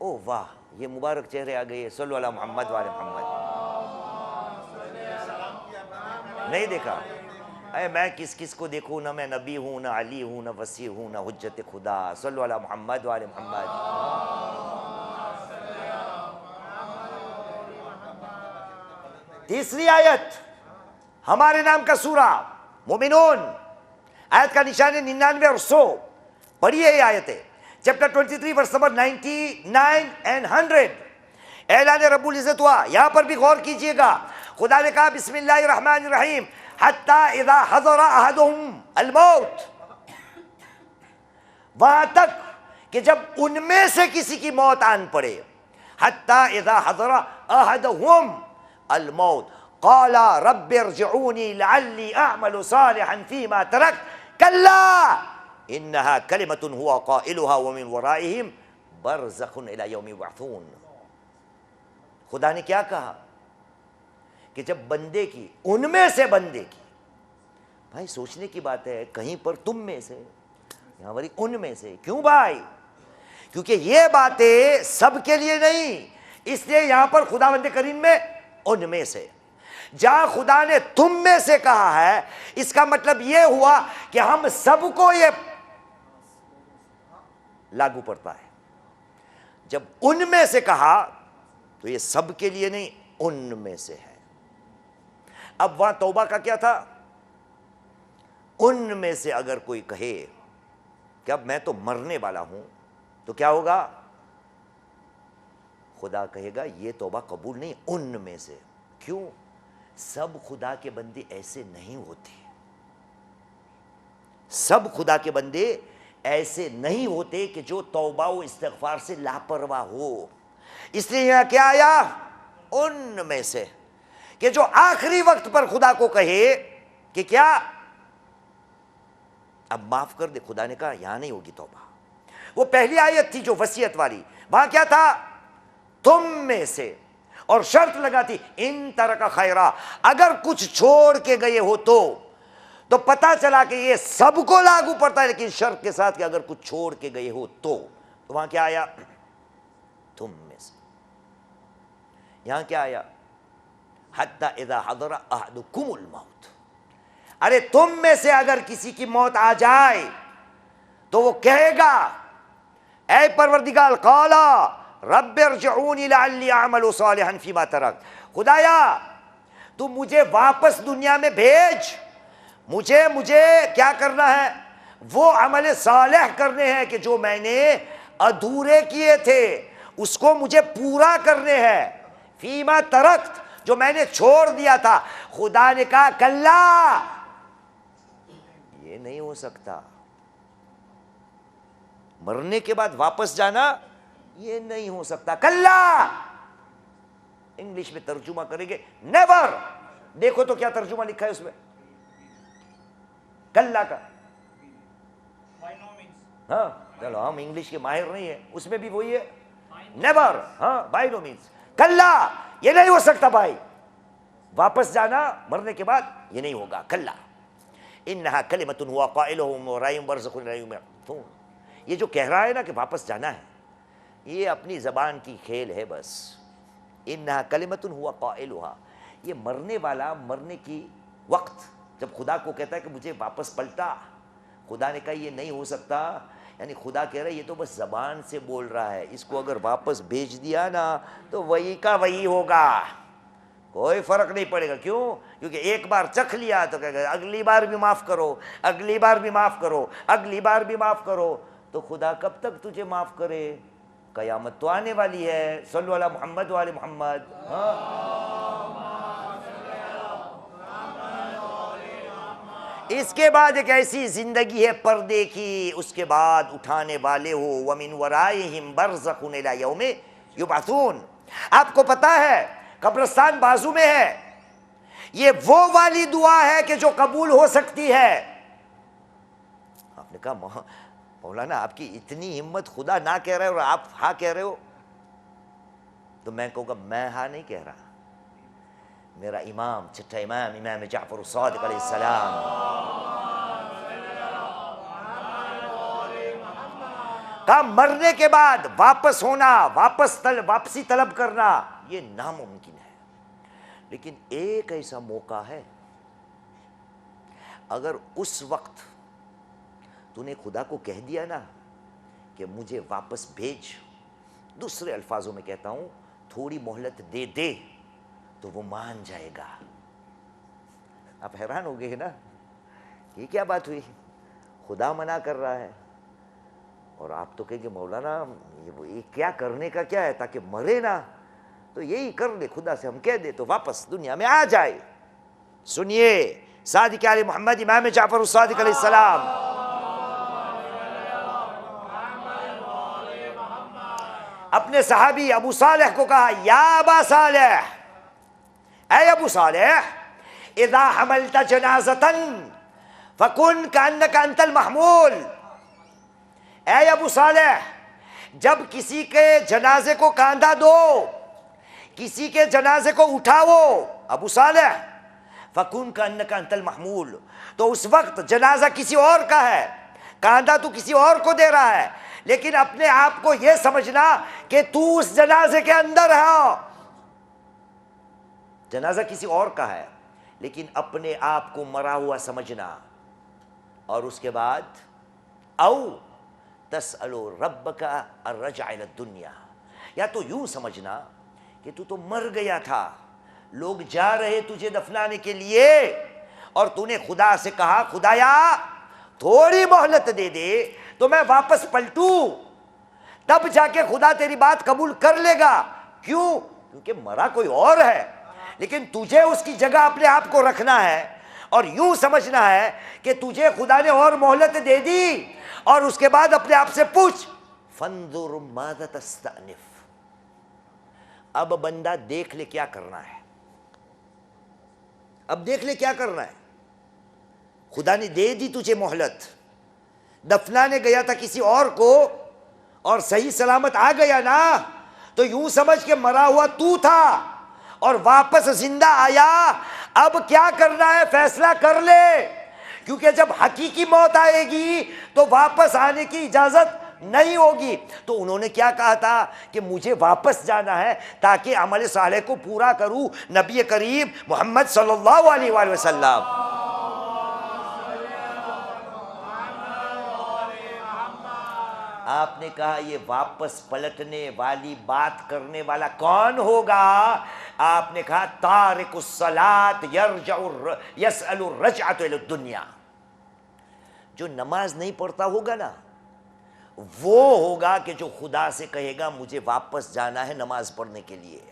ओ वाह ये मुबारक चेहरे आ गए, सल्लल्लाहु अला मोहम्मद वाले मोहम्मद। नहीं देखा? अरे मैं किस किस को देखूं, ना मैं नबी हूं, ना अली हूं, ना वसी हूं, ना हुज्जत खुदा, सल्लल्लाहु अला मोहम्मद वाले मोहम्मद। तीसरी आयत हमारे नाम का सूरा मुमिनून, आयत का निशान है 99 और 100। पढ़िए ये आयतें, चैप्टर 23 वर्स नंबर 99 एंड 100। ऐलान रब्बुल इज़्ज़त हुआ। यहां पर भी गौर कीजिएगा, खुदा ने कहा बिस्मिल्लाहिर रहमानिर रहीम, हत्ता इज़ा हज़रा अहदुहुम अल मौत, वहां तक कि जब उनमें से किसी की मौत आन पड़े। हत्ता इज़ा हज़रा अहदुहुम अल मौत क़ाला रब्बिरजिऊनी लअल्ली अअमलु सालिहन फीमा तरक कल्ला इन्नहा कलिमतुन हुवा क़ाइलुहा व मिन वराइहिम बरज़खुन इला यौमि यबअसून। खुदा ने क्या कहा कि जब बंदे की, उनमें से बंदे की, भाई सोचने की बात है, कहीं पर तुम में से, यहां पर उनमें से। क्यों भाई? क्योंकि ये बातें सबके लिए नहीं, इसलिए यहां पर खुदावंद करीम में उनमें से। जहां खुदा ने तुम में से कहा है, इसका मतलब यह हुआ कि हम सबको ये लागू पड़ता है। जब उनमें से कहा तो ये सबके लिए नहीं, उनमें से है। अब वहां तौबा का क्या था? उनमें से अगर कोई कहे कि अब मैं तो मरने वाला हूं, तो क्या होगा? खुदा कहेगा ये तौबा कबूल नहीं, उनमें से। क्यों? सब खुदा के बंदे ऐसे नहीं होते, सब खुदा के बंदे ऐसे नहीं होते कि जो तौबा व इस्तिग़फ़ार से लापरवाह हो। इसलिए यहां क्या आया? उनमें से, कि जो आखिरी वक्त पर खुदा को कहे कि क्या अब माफ कर दे। खुदा ने कहा यहां नहीं होगी तौबा। वो पहली आयत थी जो वसीयत वाली, वहां क्या था? तुम में से, और शर्त लगा थी इन तरह का खैरा, अगर कुछ छोड़ के गए हो तो पता चला कि ये सबको लागू पड़ता है, लेकिन शर्त के साथ कि अगर कुछ छोड़ के गए हो तो वहां क्या आया? तुम में से। यहां क्या आया? हत्ता इज़ा हज़रा अहदुकुमुल मौत। अरे तुम में से अगर किसी की मौत आ जाए तो वो कहेगा ऐ परवरदिगार, क़ाला रब्बिरजिऊनी लअल्ली अअमलु सालिहन फीमा तरक, खुदाया तू मुझे वापस दुनिया में भेज, मुझे क्या करना है? वो अमल सालेह करने हैं कि जो मैंने अधूरे किए थे उसको मुझे पूरा करने हैं। फीमा तरक्त, जो मैंने छोड़ दिया था। खुदा ने कहा कल्ला, ये नहीं हो सकता। मरने के बाद वापस जाना ये नहीं हो सकता। कल्ला, इंग्लिश में तर्जुमा करेंगे नेवर। देखो तो क्या तर्जुमा लिखा है उसमें कल्ला का। हाँ चलो, हम इंग्लिश के माहिर नहीं है, उसमें भी वही है नेवर। हाँ बाय नो मीन्स कल्ला, ये नहीं हो सकता भाई, वापस जाना मरने के बाद ये नहीं होगा। कल्ला इन्नहा कलिमतुन हुवा क़ाइलुहा व राय्युम बरज़खुन इला यौमि यबअसून। ये जो कह रहा है ना कि वापस जाना है, ये अपनी जबान की खेल है बस। इन्नहा कलिमतुन हुवा क़ाइलुहा, ये मरने वाला मरने की वक्त जब खुदा को कहता है कि मुझे वापस पलटा, खुदा ने कहा ये नहीं हो सकता। यानी खुदा कह रहा है ये तो बस जबान से बोल रहा है, इसको अगर वापस भेज दिया ना तो वही का वही होगा, कोई फर्क नहीं पड़ेगा। क्यों? क्योंकि एक बार चख लिया तो कहेगा अगली बार भी माफ करो, अगली बार भी माफ करो, अगली बार भी माफ करो। तो खुदा कब तक तुझे माफ करे? कयामत तो आने वाली है। सल्लल्लाहु अला मोहम्मद वाले मोहम्मद। हाँ, इसके बाद एक ऐसी जिंदगी है पर्दे की, उसके बाद उठाने वाले हो वमिन वराइहिम बरज़खुन इला यौमि युबअसून। आपको पता है कब्रिस्तान बाजू में है। ये वो वाली दुआ है कि जो कबूल हो सकती है। आपने कहा मौलाना आपकी इतनी हिम्मत, खुदा ना कह रहे हो और आप हाँ कह रहे हो। तो मैं कहूँगा मैं हाँ नहीं कह रहा, मेरा इमाम, छठा इमाम, इमाम जाफर सादिक अलैहिस्सलाम, का मरने के बाद वापस होना, वापसी तलब करना ये नामुमकिन है। लेकिन एक ऐसा मौका है, अगर उस वक्त तूने खुदा को कह दिया ना कि मुझे वापस भेज, दूसरे अल्फाजों में कहता हूं थोड़ी मोहलत दे दे, तो वो मान जाएगा। आप हैरान हो गए ना, ये क्या बात हुई, खुदा मना कर रहा है और आप तो कहेंगे मौलाना ये क्या करने का क्या है, ताकि मरे ना, तो यही कर ले, खुदा से हम कह दे तो वापस दुनिया में आ जाए। सुनिए सादिक आले मोहम्मद इमाम जाफर सादिक अलैहिस्सलाम, अपने सहाबी अबू सालेह को कहा, या अबा सालेह, ऐ अबू सालेह, इज़ा हमलता जनाज़तन फकुन कअन्नका अंतल महमूल। ऐ अबू सालेह, जब किसी के जनाजे को कांधा दो, किसी के जनाजे को उठाओ, अबू सालेह, फकुन कअन्नका अंतल महमूल, तो उस वक्त जनाजा किसी और का है, कांधा तू किसी और को दे रहा है, लेकिन अपने आप को यह समझना कि तू उस जनाजे के अंदर है। जनाजा किसी और का है, लेकिन अपने आप को मरा हुआ समझना। और उसके बाद औ तसअलु रब्बका अर्रजा इला दुनिया, या तो यूं समझना कि तू तो मर गया था, लोग जा रहे तुझे दफनाने के लिए और तूने खुदा से कहा खुदाया थोड़ी मोहलत दे दे तो मैं वापस पलटूं, तब जाके खुदा तेरी बात कबूल कर लेगा। क्यों? क्योंकि मरा कोई और है, लेकिन तुझे उसकी जगह अपने आप को रखना है और यूं समझना है कि तुझे खुदा ने और मोहलत दे दी, और उसके बाद अपने आप से पूछ फंजुर माज़ा तस्तअनिफ, अब बंदा देख ले क्या करना है, अब देख ले क्या करना है। खुदा ने दे दी तुझे मोहलत, दफनाने गया था किसी और को और सही सलामत आ गया ना, तो यूं समझ के मरा हुआ तू था और वापस जिंदा आया। अब क्या करना है फैसला कर ले, क्योंकि जब हकीकी मौत आएगी तो वापस आने की इजाजत नहीं होगी। तो उन्होंने क्या कहा था कि मुझे वापस जाना है ताकि अमल सालेह को पूरा करूं, नबी करीम मोहम्मद सल्लल्लाहु अलैहि वसल्लम। आपने कहा ये वापस पलटने वाली बात करने वाला कौन होगा? आपने कहा तारिकुस सलात यसअलु रजअत इला दुनिया, जो नमाज नहीं पढ़ता होगा ना, वो होगा कि जो खुदा से कहेगा मुझे वापस जाना है नमाज पढ़ने के लिए।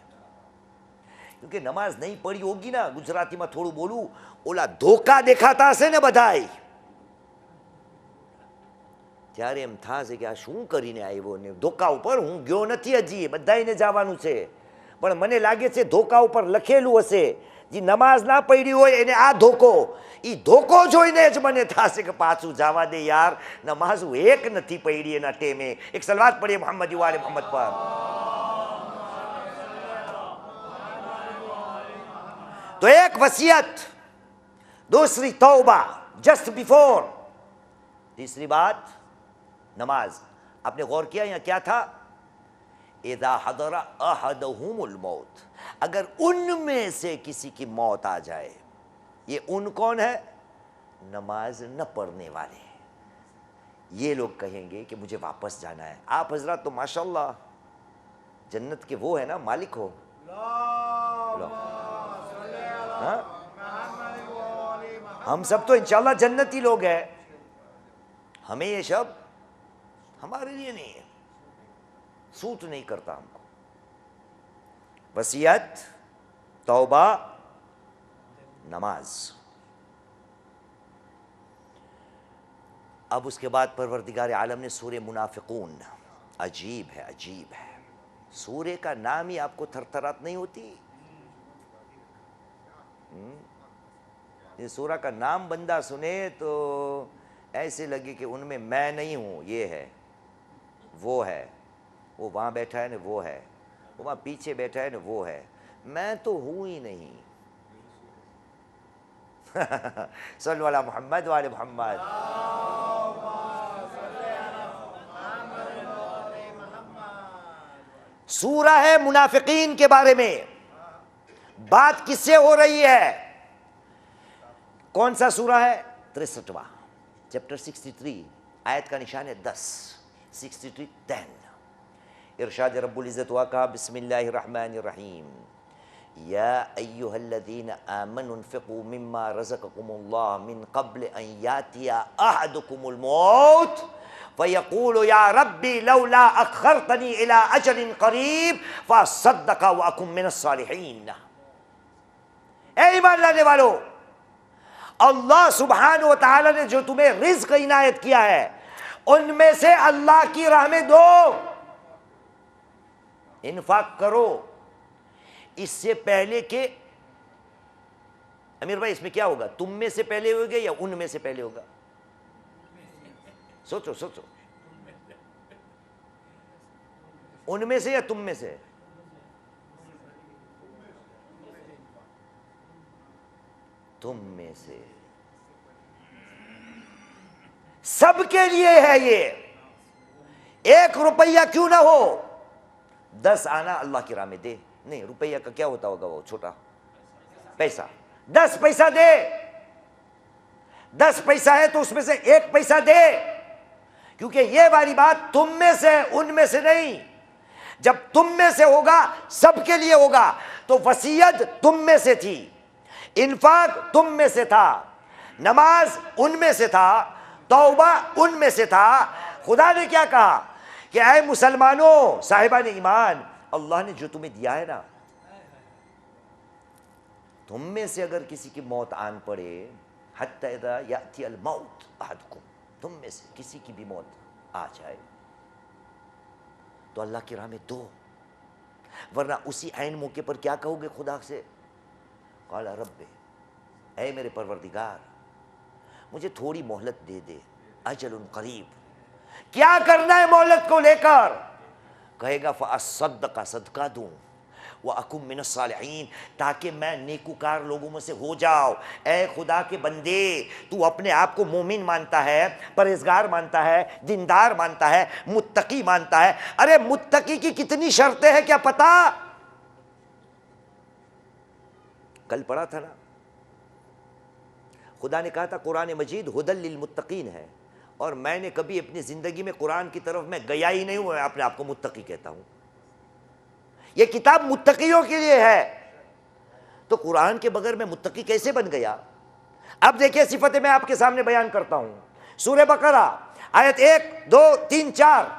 क्योंकि नमाज नहीं पढ़ी होगी ना, गुजराती में थोड़ू बोलू, ओला धोखा देखाता हશે ને બધાય, ત્યારે એમ થાશે કે આ શું કરીને આવ્યો ને ધોકા ઉપર હું ગયો નથી, હજી બધાયને જવાનું છે, પણ મને લાગે છે ધોકા ઉપર લખેલું હશે જે નમાજ ના પડી હોય એને આ ધોકો, એ ધોકો જોઈને જ મને થાશે કે પાછું જવા દે યાર, નમાઝ એક નથી પડી એના ટેમે। એક સલવાત પડીએ મોહમ્મદ વાલે મોહમ્મદ પર। तो एक वसीयत, दूसरी तौबा जस्ट बिफोर, तीसरी बात नमाज। आपने गौर किया यहाँ क्या था? इज़ा हदरा अहदहुमुल मौत, अगर उनमें से किसी की मौत आ जाए, ये उन कौन है? नमाज न पढ़ने वाले। ये लोग कहेंगे कि मुझे वापस जाना है। आप हजरत तो माशाल्लाह जन्नत के वो है ना, मालिक हो। हाँ? हम सब तो इंशाल्लाह जन्नती लोग हैं। हमें ये शब्द हमारे लिए नहीं है, सूट नहीं करता हमको। वसीयत, तौबा, नमाज। अब उसके बाद परवरदिगार आलम ने सूरे मुनाफिकून, अजीब है, अजीब है। सूरे का नाम ही आपको थरथरात नहीं होती। ये सूरा का नाम बंदा सुने तो ऐसे लगे कि उनमें मैं नहीं हूँ, ये है, वो वहाँ बैठा है ना, वो है, वो वहाँ पीछे बैठा है ना, वो है, मैं तो हूँ ही नहीं। सल्लल्लाहु अला मुहम्मद वाले मोहम्मद। सूरा है मुनाफिकीन के बारे में। बात किससे हो रही है? कौन सा सूरा है? 63वां, चैप्टर 63, आयत का निशान है 10, 63, 10। इरशाद रब्बुल इज़्ज़त हुआ, कहा बिस्मिल्लाहिर रहमानिर रहीम, या अय्युहल्लज़ीना आमनु उन्फ़िक़ू मिम्मा रज़क़कुमुल्लाह मिन क़ब्ल अन यातिया अहदकुमुल मौत फ़यक़ूलु या रब्बी लौला अख़रतनी इला अजलिन क़रीब फ़अस्सद्दक़ व अकुन मिनस सालिहीन। ऐ ईमान लाने वालों, अल्लाह सुब्हानहु व तआला ने जो तुम्हें रिज़्क़ इनायत किया है, उनमें से अल्लाह की राह में दो, इन्फाक करो। इससे पहले के अमीर भाई, इसमें क्या होगा? तुम में से पहले होगा या उनमें से पहले होगा? सोचो सोचो, उनमें से या तुम में से? तुम में से। सबके लिए है ये। 1 रुपया क्यों ना हो, 10 आना अल्लाह की राह में दे। नहीं, रुपया का क्या होता होगा, वो छोटा पैसा। 10 पैसा दे, 10 पैसा है तो उसमें से 1 पैसा दे, क्योंकि ये वाली बात तुम में से, उनमें से नहीं। जब तुम में से होगा, सबके लिए होगा, तो वसीयत तुम में से थी, इन्फाक तुम में से था, नमाज उनमें से था, तौबा उनमें से था। खुदा ने क्या कहा कि ऐ मुसलमानों, साहिबान ईमान, अल्लाह ने जो तुम्हें दिया है ना, तुम में से अगर किसी की मौत आन पड़े, हत्ता इज़ा याती अल मौत अहदकुम, तुम में से किसी की भी मौत आ जाए तो अल्लाह की राह में दो, वरना उसी ऐन मौके पर क्या कहोगे खुदा से? क़ाला रब्बे, ऐ मेरे परवरदिगार, मुझे थोड़ी मोहलत दे दे, अजलुन करीब। क्या करना है मोहलत को लेकर? कहेगा फ़अस्सद्दक़, सदका दूं, व अकुम मिनस सालिहीन, ताकि मैं नेकुकार लोगों में से हो जाओ। ऐ खुदा के बंदे, तू अपने आप को मोमिन मानता है, परहेज़गार मानता है, दीनदार मानता है, मुत्तकी मानता है। अरे मुत्तकी की कितनी शर्तें हैं क्या पता? कल पढ़ा था ना, खुदा ने कहा था कुरान मजीद हुदल लिल मुत्तकीन है, और मैंने कभी अपनी ज़िंदगी में कुरान की तरफ मैं गया ही नहीं हूँ। मैं अपने आप को मुत्तकी कहता हूँ। ये किताब मुत्तकियों के लिए है, तो कुरान के बगैर मैं मुत्तकी कैसे बन गया? अब देखिए, सिफतें मैं आपके सामने बयान करता हूँ। सूरह बकरा आयत 1, 2, 3, 4।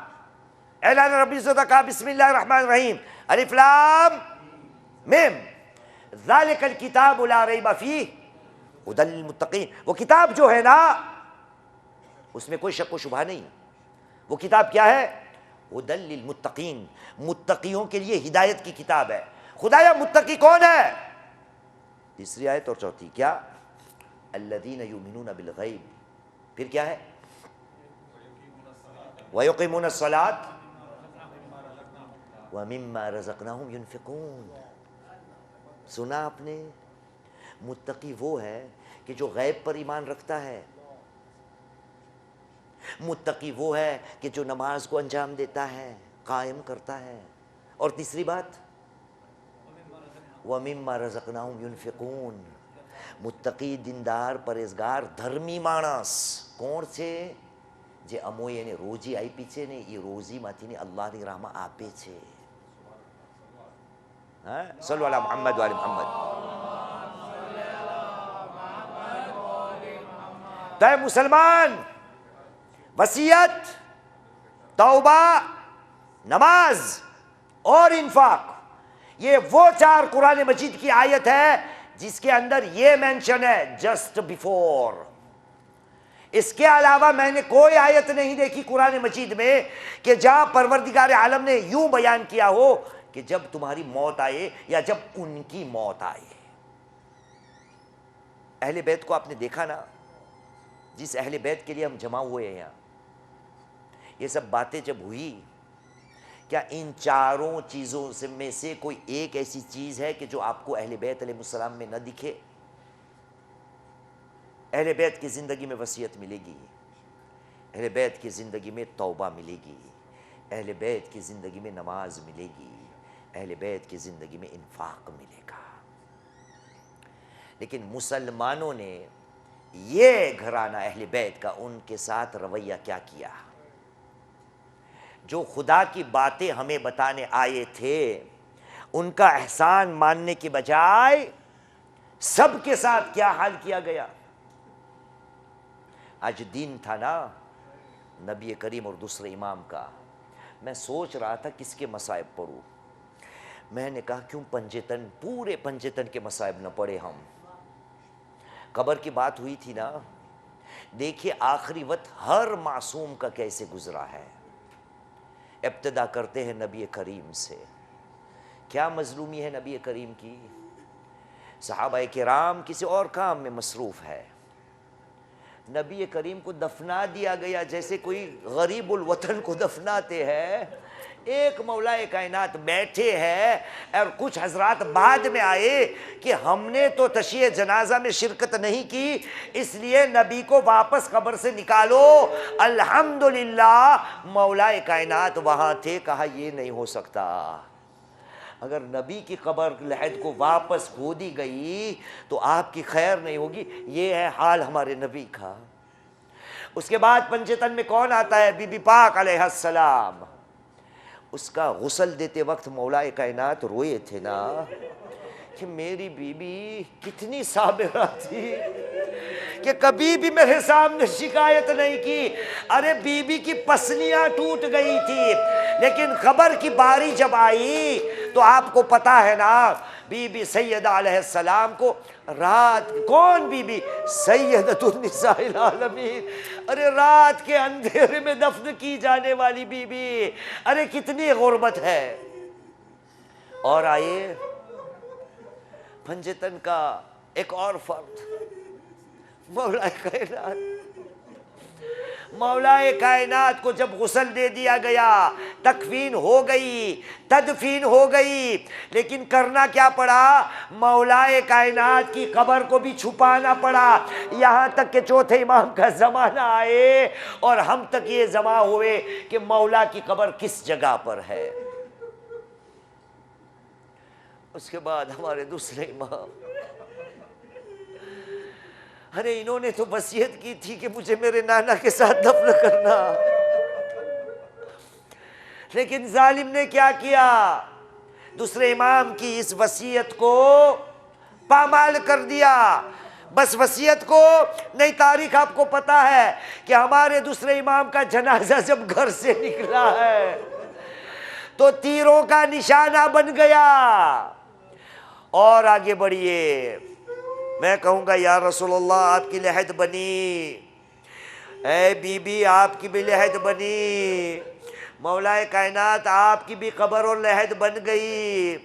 ऐलान रब्बी इज़्ज़त का बिस्मिल्लाहिर रहमानिर रहीम, अलिफ लाम मीम, ज़ालिकल किताबु ला रैब फ़ीह हुदल लिल मुत्तकीन। वो किताब जो है ना, उसमें कोई शक व शुबहा नहीं। वो किताब क्या है? हुदल लिल मुत्तकीन, मुत्तकियों के लिए हिदायत की किताब है। खुदाया मुत्तकी कौन है? तीसरी आयत और चौथी क्या? अल्लज़ीना युमिनूना बिल गैब। फिर क्या है? व युक़ीमूनस सलात व मिम्मा रज़क़नाहुम युनफ़िक़ून। सुना आपने? मुत्तकी वो है कि जो गैब पर ईमान रखता है। मुत्तकी वो है कि जो नमाज को अंजाम देता है, कायम करता है। और तीसरी बात, व मिम्मा रज़क़नाहुम युनफ़िक़ून। मुत्तकी, दीनदार, परहेज़गार, धर्मी मानस कोण છે? જે અમોએ એને રોજી આપી છે ને, એ રોજીમાંથી અલ્લાહની રાહમાં આપે છે। हाँ, सल्लल्लाहु अला मुहम्मद वाले मोहम्मद। तो मुसलमान, वसीयत, तौबा, नमाज और इंफाक, ये वो 4 कुरान मजीद की आयत है जिसके अंदर ये मेंशन है जस्ट बिफोर। इसके अलावा मैंने कोई आयत नहीं देखी कुरान मजीद में कि जहां परवरदिगार आलम ने यूं बयान किया हो कि जब तुम्हारी मौत आए या जब उनकी मौत आए। अहले बैत को आपने देखा ना, जिस अहले बैत के लिए हम जमा हुए हैं यहाँ, ये सब बातें जब हुई, क्या इन चारों चीज़ों से में से कोई एक ऐसी चीज़ है कि जो आपको अहले बैत अलैहिस्सलाम में न दिखे? अहले बैत की ज़िंदगी में वसीयत मिलेगी, अहले बैत की ज़िंदगी में तौबा मिलेगी, अहले बैत की ज़िंदगी में नमाज मिलेगी, अहले बैत की ज़िंदगी में इन्फाक मिलेगा। लेकिन मुसलमानों ने ये घराना अहले बैत का उनके साथ रवैया क्या किया? जो खुदा की बातें हमें बताने आए थे उनका एहसान मानने के बजाय सबके साथ क्या हाल किया गया। आज दिन था ना नबी करीम और दूसरे इमाम का, मैं सोच रहा था किसके मसाइब पढ़ूं। मैंने कहा क्यों पंजेतन, पूरे पंजेतन के मसाइब न पढ़े हम। कब्र की बात हुई थी ना, देखिए आखिरी वक्त हर मासूम का कैसे गुजरा है। इब्तिदा करते हैं नबी करीम से। क्या मजलूमी है नबी करीम की? सहाबाए किराम किसी और काम में मसरूफ़ है, नबी करीम को दफना दिया गया जैसे कोई गरीबुल वतन को दफनाते हैं। एक मौलाए कायनात बैठे हैं और कुछ हजरात बाद में आए कि हमने तो तशीह जनाजा में शिरकत नहीं की, इसलिए नबी को वापस कब्र से निकालो। अल्हम्दुलिल्लाह मौलाए कायनात वहाँ थे, कहा ये नहीं हो सकता। अगर नबी की कब्र लहद को वापस खोदी गई तो आपकी खैर नहीं होगी। ये है हाल हमारे नबी का। उसके बाद पंजेतन में कौन आता है? बीबी पाक अलैहिस्सलाम। उसका गुस्ल देते वक्त मौलाए कायनात रोए थे ना कि मेरी बीबी कितनी साबिरा थी कि कभी भी मेरे सामने शिकायत नहीं की। अरे बीबी की पसलियां टूट गई थी, लेकिन खबर की बारी जब आई तो आपको पता है ना, बीबी सैयदा अलैहिस्सलाम को रात, कौन बीबी? सैयदतुन्निसाइल आलमीन। अरे रात के अंधेरे में दफन की जाने वाली बीबी, अरे कितनी गुर्बत है। और आए पंजेतन का एक और फर्द, मौलाए कायनात। मौलाए कायनात को जब गुस्ल दे दिया गया, तकफीन हो गई, तदफीन हो गई, लेकिन करना क्या पड़ा? मौलाए कायनात की कब्र को भी छुपाना पड़ा। यहाँ तक कि चौथे इमाम का ज़माना आए और हम तक ये जमा हुए कि मौला की कब्र किस जगह पर है। उसके बाद हमारे दूसरे इमाम, अरे इन्होंने तो वसीयत की थी कि मुझे मेरे नाना के साथ दफन करना, लेकिन जालिम ने क्या किया? दूसरे इमाम की इस वसीयत को पामाल कर दिया। बस वसीयत को नहीं, तारीख आपको पता है कि हमारे दूसरे इमाम का जनाजा जब घर से निकला है तो तीरों का निशाना बन गया। और आगे बढ़िए, मैं कहूँगा या रसूलल्लाह आपकी लहद बनी, ऐ बीबी आपकी भी लहद बनी, मौलाए कायनात आपकी भी कब्र और लहद बन गई,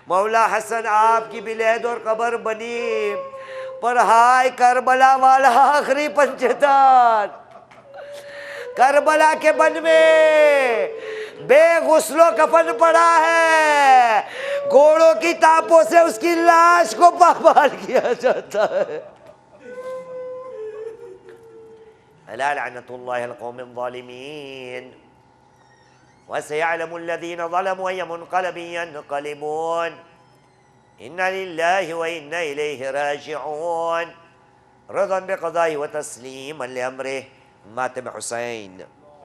मौला हसन आपकी भी लहद और कब्र बनी। पर हाय करबला वाला आखिरी पंचेतन, करबला के बन में बेगुस्लो कफन पड़ा है, घोड़ों की तापों से उसकी लाश को पामाल किया जाता है। अला लअनतुल्लाहि अल कौमिल ज़ालिमीन व सयअलमुल लज़ीना ज़लमू अय्य मुनक़लबिन यनक़लिबून इन्ना लिल्लाहि व इन्ना इलैहि राजिऊन रज़न बिक़ज़ाइहि व तस्लीमन लिअम्रिहि मातम हुसैन।